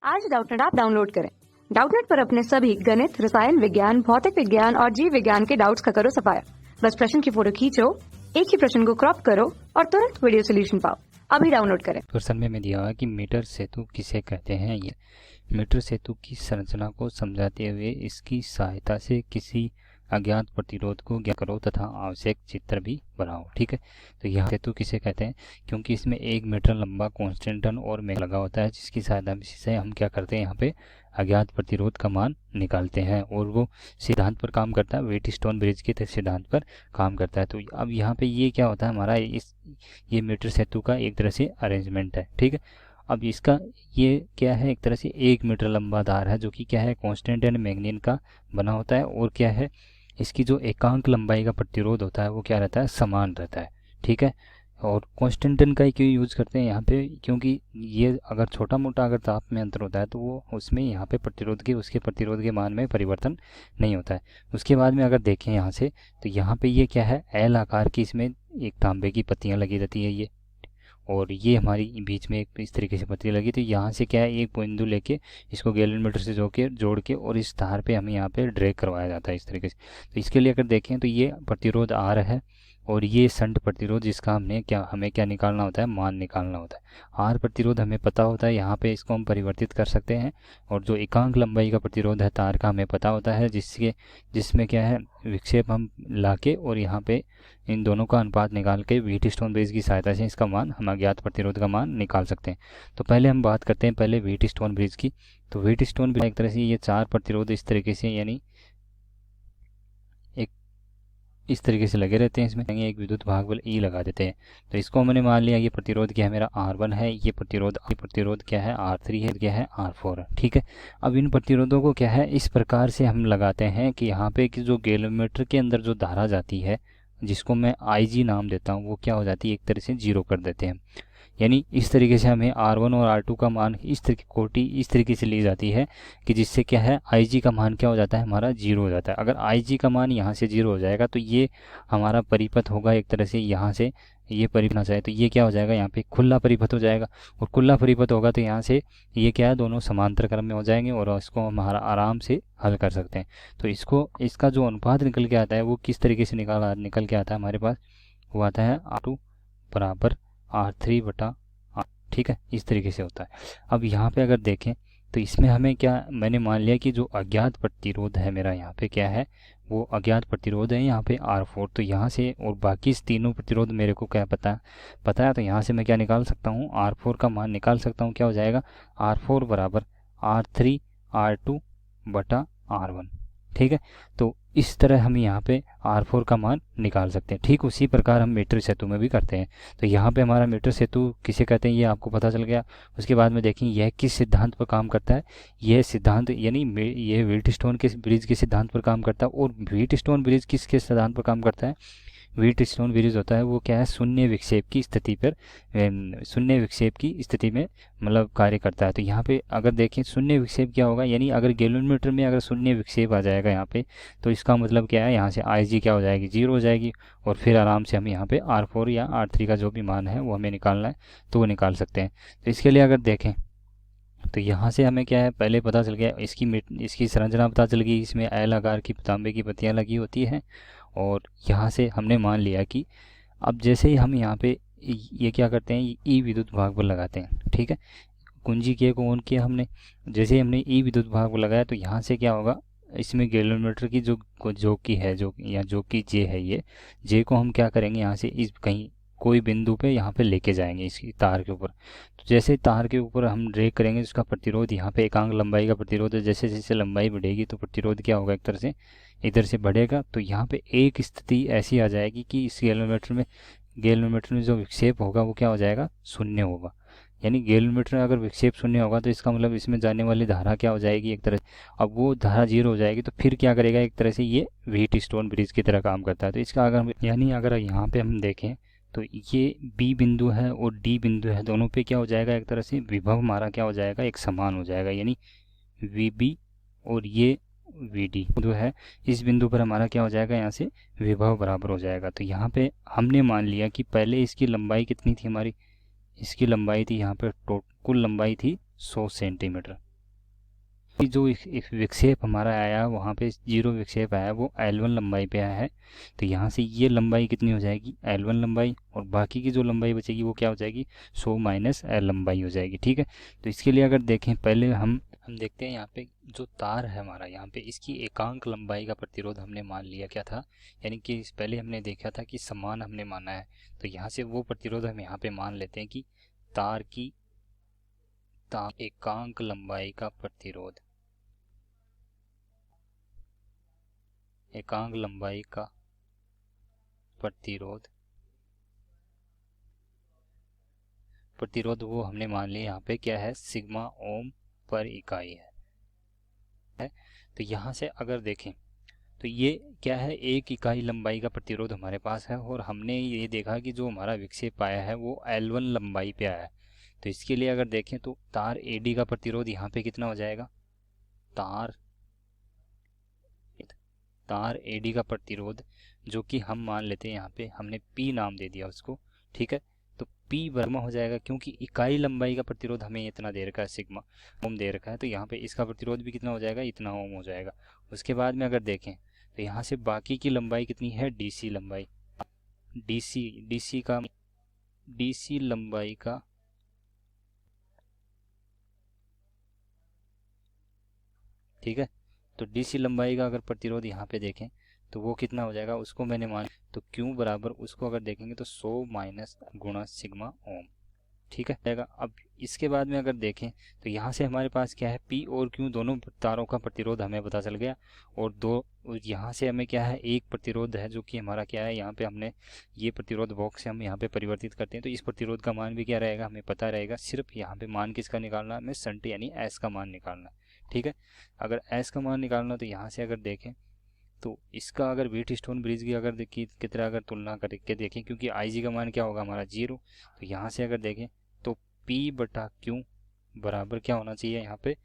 आज Doubtnut app download करें। Doubtnut पर अपने सभी गणित, रसायन विज्ञान, भौतिक विज्ञान और जीव विज्ञान के डाउट्स का करो सफाया। बस प्रश्न की फोटो खींचो, एक ही प्रश्न को क्रॉप करो और तुरंत वीडियो सोल्यूशन पाओ। अभी डाउनलोड करें। क्वेश्चन में दिया हुआ कि मीटर सेतु किसे कहते हैं। ये मीटर सेतु की संरचना को समझाते हुए इसकी सहायता से किसी अज्ञात प्रतिरोध को ज्ञात करो तथा आवश्यक चित्र भी बनाओ। ठीक है, तो यह सेतु किसे कहते हैं, क्योंकि इसमें 1 मीटर लंबा कांस्टेंट टन और में लगा होता है, जिसकी सहायता से हम क्या करते हैं, यहाँ पे अज्ञात प्रतिरोध का मान निकालते हैं और वो सिद्धांत पर काम करता है, व्हीटस्टोन ब्रिज के सिद्धांत पर काम करता है। तो अब यहाँ पे ये क्या होता है हमारा, ये मीटर सेतु का एक तरह से अरेंजमेंट है। ठीक है, अब इसका ये क्या है, एक तरह से 1 मीटर लंबा तार है जो कि क्या है, कांस्टेंट एंड मैग्नीन का बना होता है और क्या है, इसकी जो एकांक लंबाई का प्रतिरोध होता है वो क्या रहता है, समान रहता है। ठीक है, और कांस्टेंट का ही क्यों यूज़ करते हैं यहाँ पे, क्योंकि ये अगर छोटा मोटा अगर ताप में अंतर होता है तो वो उसमें यहाँ पे प्रतिरोध के उसके प्रतिरोध के मान में परिवर्तन नहीं होता है। उसके बाद में अगर देखें यहाँ से, तो यहाँ पे ये क्या है, एल आकार की इसमें एक तांबे की पत्तियाँ लगी रहती है ये, और ये हमारी बीच में एक इस तरीके से पत्ती लगी। तो यहाँ से क्या है, एक बिंदु लेके इसको गैलन से जोड़ के और इस तार पे हमें यहाँ पे ड्रैग करवाया जाता है इस तरीके से। तो इसके लिए अगर देखें तो ये प्रतिरोध आर है और ये संट प्रतिरोध, जिसका हमें क्या निकालना होता है, मान निकालना होता है। आर प्रतिरोध हमें पता होता है, यहाँ पे इसको हम परिवर्तित कर सकते हैं, और जो एकांक लंबाई का प्रतिरोध है तार का हमें पता होता है, जिसमें क्या है, विक्षेप हम लाके और यहाँ पे इन दोनों का अनुपात निकाल के व्हीटस्टोन ब्रिज की सहायता से इसका मान, हम अज्ञात प्रतिरोध का मान निकाल सकते हैं। तो पहले हम बात करते हैं पहले व्हीटस्टोन ब्रिज की। तो व्हीटस्टोन ब्रिज एक तरह से ये 4 प्रतिरोध इस तरीके से, यानी इस तरीके से लगे रहते हैं। इसमें एक विद्युत भाग बल ई लगा देते हैं। तो इसको हमने मान लिया, ये प्रतिरोध क्या है मेरा R1 है, ये प्रतिरोध क्या है, R3 है, क्या है, R4 है। ठीक है, अब इन प्रतिरोधों को क्या है, इस प्रकार से हम लगाते हैं कि यहाँ पे कि जो गैलोमीटर के अंदर जो धारा जाती है, जिसको मैं IG नाम देता हूँ, वो क्या हो जाती है, एक तरह से 0 कर देते हैं। यानी इस तरीके से हमें R1 और R2 का मान इस तरीके से ली जाती है कि जिससे क्या है, IG का मान क्या हो जाता है, हमारा 0 हो जाता है। अगर IG का मान यहाँ से 0 हो जाएगा तो ये हमारा परिपथ होगा एक तरह से, यहाँ से ये परिपथ ना चाहे तो ये क्या हो जाएगा, यहाँ पे खुला परिपथ हो जाएगा, और खुला परिपथ होगा तो यहाँ से ये क्या है, दोनों समांतर क्रम में हो जाएंगे और इसको हम आराम से हल कर सकते हैं। तो इसका जो अनुपात निकल के आता है वो किस तरीके से निकल के आता है हमारे पास, वो आता है R2 बराबर R3 बटा R। ठीक है, इस तरीके से होता है। अब यहाँ पे अगर देखें तो इसमें हमें क्या, मैंने मान लिया कि जो अज्ञात प्रतिरोध है मेरा यहाँ पे क्या है, वो अज्ञात प्रतिरोध है यहाँ पे R4। तो यहाँ से और बाकी इस तीनों प्रतिरोध मेरे को क्या पता है, तो यहाँ से मैं क्या निकाल सकता हूँ, R4 का मान निकाल सकता हूँ। क्या हो जाएगा, R4 बराबर R3 R2 बटा R1। ठीक है, तो इस तरह हम यहाँ पे R4 का मान निकाल सकते हैं। ठीक उसी प्रकार हम मीटर सेतु में भी करते हैं। तो यहाँ पे हमारा मीटर सेतु किसे कहते हैं ये आपको पता चल गया। उसके बाद में देखें यह किस सिद्धांत पर काम करता है, यह सिद्धांत यानी ये व्हीटस्टोन के ब्रिज के सिद्धांत पर काम करता है। और व्हीटस्टोन ब्रिज किसके सिद्धांत पर काम करता है, व्हीटस्टोन ब्रिज होता है वो क्या है, शून्य विक्षेप की स्थिति में मतलब कार्य करता है। तो यहाँ पे अगर देखें शून्य विक्षेप क्या होगा, यानी अगर गैलोमीटर में अगर शून्य विक्षेप आ जाएगा यहाँ पे, तो इसका मतलब क्या है, यहाँ से IG क्या हो जाएगी, 0 हो जाएगी, और फिर आराम से हम यहाँ पे R4 या R3 का जो भी मान है वो हमें निकालना है तो वो निकाल सकते हैं। तो इसके लिए अगर देखें तो यहाँ से हमें क्या है, पहले पता चल गया इसकी संरचना पता चल गई, इसमें एल आकार की तांबे की पत्तियाँ लगी होती हैं। और यहाँ से हमने मान लिया कि अब जैसे ही हम यहाँ पे ये क्या करते हैं, ई विद्युत भाग पर लगाते हैं। ठीक है, कुंजी के को ऑन किया हमने, जैसे ही हमने ई विद्युत भाग पर लगाया तो यहाँ से क्या होगा, इसमें गैलोमीटर की जो की है, जो की जे है, ये जे को हम क्या करेंगे, यहाँ से इस कहीं कोई बिंदु पे यहाँ पे लेके जाएंगे इसकी तार के ऊपर। तो जैसे तार के ऊपर हम ड्रैग करेंगे, इसका प्रतिरोध यहाँ पे एकांक लंबाई का प्रतिरोध है, जैसे जैसे लंबाई बढ़ेगी तो प्रतिरोध क्या होगा, एक तरह से इधर से बढ़ेगा। तो यहाँ पे एक स्थिति ऐसी आ जाएगी कि इस गैलोमीटर में जो विक्षेप होगा वो क्या हो जाएगा, शून्य होगा। यानी गैलोमीटर में अगर विक्षेप शून्य होगा तो इसका मतलब इसमें जाने वाली धारा क्या हो जाएगी, एक तरह से अब वो धारा 0 हो जाएगी। तो फिर क्या करेगा, एक तरह से ये व्हीटस्टोन ब्रिज की तरह काम करता है। तो इसका अगर यहाँ पे हम देखें तो ये B बिंदु है और D बिंदु है, दोनों पे क्या हो जाएगा, एक तरह से विभव हमारा क्या हो जाएगा, एक समान हो जाएगा। यानी VB और ये VD बिंदु है, इस बिंदु पर हमारा क्या हो जाएगा, यहाँ से विभव बराबर हो जाएगा। तो यहाँ पे हमने मान लिया कि पहले इसकी लंबाई कितनी थी हमारी, इसकी लंबाई थी यहाँ पे कुल लंबाई थी 100 सेंटीमीटर। जो विक्षेप हमारा आया वहाँ पे 0 विक्षेप आया वो L1 लंबाई पे आया है। तो यहाँ से ये लंबाई कितनी हो जाएगी L1 लंबाई, और बाकी की जो लंबाई बचेगी वो क्या हो जाएगी 100 माइनस L लंबाई हो जाएगी। ठीक है, तो इसके लिए अगर देखें पहले हम देखते हैं यहाँ पे जो तार है हमारा, यहाँ पे इसकी एकांक लंबाई का प्रतिरोध हमने मान लिया क्या था, यानी कि पहले हमने देखा था कि समान हमने माना है। तो यहाँ से वो प्रतिरोध हम यहाँ पे मान लेते हैं कि तार की एकांक लंबाई का प्रतिरोध, एकांक लंबाई का प्रतिरोध वो हमने मान लिया यहाँ पे क्या है सिग्मा ओम पर इकाई है। तो यहाँ से अगर देखें तो ये क्या है 1 इकाई लंबाई का प्रतिरोध हमारे पास है, और हमने ये देखा कि जो हमारा विक्षेप आया है वो L1 लंबाई पे आया है। तो इसके लिए अगर देखें तो तार AD का प्रतिरोध यहाँ पे कितना हो जाएगा, तार AD का प्रतिरोध जो कि हम मान लेते हैं यहाँ पे हमने P नाम दे दिया उसको। ठीक है, तो P बराबर हो जाएगा क्योंकि इकाई लंबाई का प्रतिरोध हमें इतना दे रखा है सिग्मा ओम दे रखा है, तो यहाँ पे इसका प्रतिरोध भी कितना हो जाएगा इतना ओम हो जाएगा। उसके बाद में अगर देखें तो यहाँ से बाकी की लंबाई कितनी है DC लंबाई, DC लंबाई का ठीक है, तो DC लंबाई का अगर प्रतिरोध यहाँ पे देखें तो वो कितना हो जाएगा उसको मैंने मान, तो Q बराबर उसको अगर देखेंगे तो 100 माइनस गुणा सिग्मा ओम। ठीक है, अब इसके बाद में अगर देखें तो यहाँ से हमारे पास क्या है P और Q दोनों तारों का प्रतिरोध हमें पता चल गया, और यहाँ से हमें क्या है एक प्रतिरोध है जो कि हमारा क्या है यहाँ पे हमने ये प्रतिरोध बॉक्स से हम यहाँ पे परिवर्तित करते हैं, तो इस प्रतिरोध का मान भी क्या रहेगा हमें पता रहेगा। सिर्फ यहाँ पे मान किसका निकालना है हमें शंट यानी S का मान निकालना है। ठीक है, अगर S का मान निकालना तो यहाँ से अगर देखें तो इसका अगर व्हीटस्टोन ब्रिज की अगर की तरह अगर तुलना करके देखें, क्योंकि IG का मान क्या होगा हमारा 0, तो यहाँ से अगर देखें तो P बटा Q बराबर क्या होना चाहिए यहाँ पे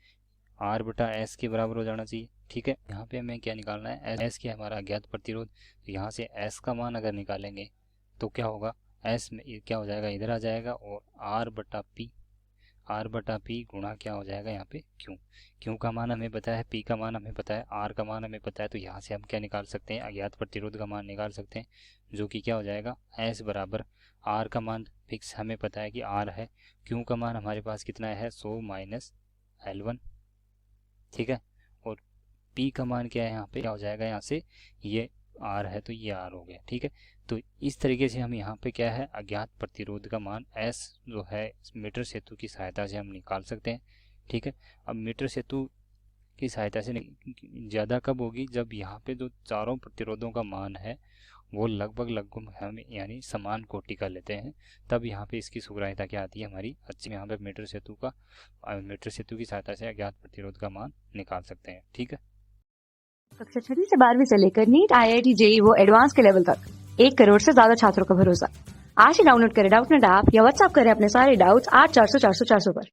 R बटा S के बराबर हो जाना चाहिए। ठीक है, यहाँ पे हमें क्या निकालना है S क्या हमारा अज्ञात प्रतिरोध, तो यहाँ से S का मान अगर निकालेंगे तो क्या होगा S में क्या हो जाएगा इधर आ जाएगा, और R बटा P गुणा क्या हो जाएगा यहाँ पे Q का मान हमें पता है, P का मान हमें पता है, R का मान हमें पता है, तो यहाँ से हम क्या निकाल सकते हैं अज्ञात प्रतिरोध का मान निकाल सकते हैं, जो कि क्या हो जाएगा S बराबर R का मान फिक्स हमें पता है कि R है, Q का मान हमारे पास कितना है 100 माइनस L1। ठीक है, और P का मान क्या है यहाँ पे क्या हो जाएगा यहाँ से ये R है तो ये R हो गया। ठीक है, तो इस तरीके से हम यहाँ पे क्या है अज्ञात प्रतिरोध का मान S जो है मीटर सेतु की सहायता से हम निकाल सकते हैं। ठीक है, अब मीटर सेतु की सहायता से ज़्यादा कब होगी जब यहाँ पे जो चारों प्रतिरोधों का मान है वो लगभग हम यानी समान कोटि का लेते हैं, तब यहाँ पे इसकी सुग्राह्यता क्या आती है हमारी अच्छी, यहाँ पे मीटर सेतु की सहायता से अज्ञात प्रतिरोध का मान निकाल सकते हैं। ठीक है, कक्षा 6वीं से 12वीं से लेकर नीट IIT JEE वो एडवांस के लेवल तक 1 करोड़ से ज्यादा छात्रों का भरोसा। आज ही डाउनलोड करें डाउटनेट ऐप या व्हाट्सएप करें अपने सारे डाउट्स 8400 400 400 पर।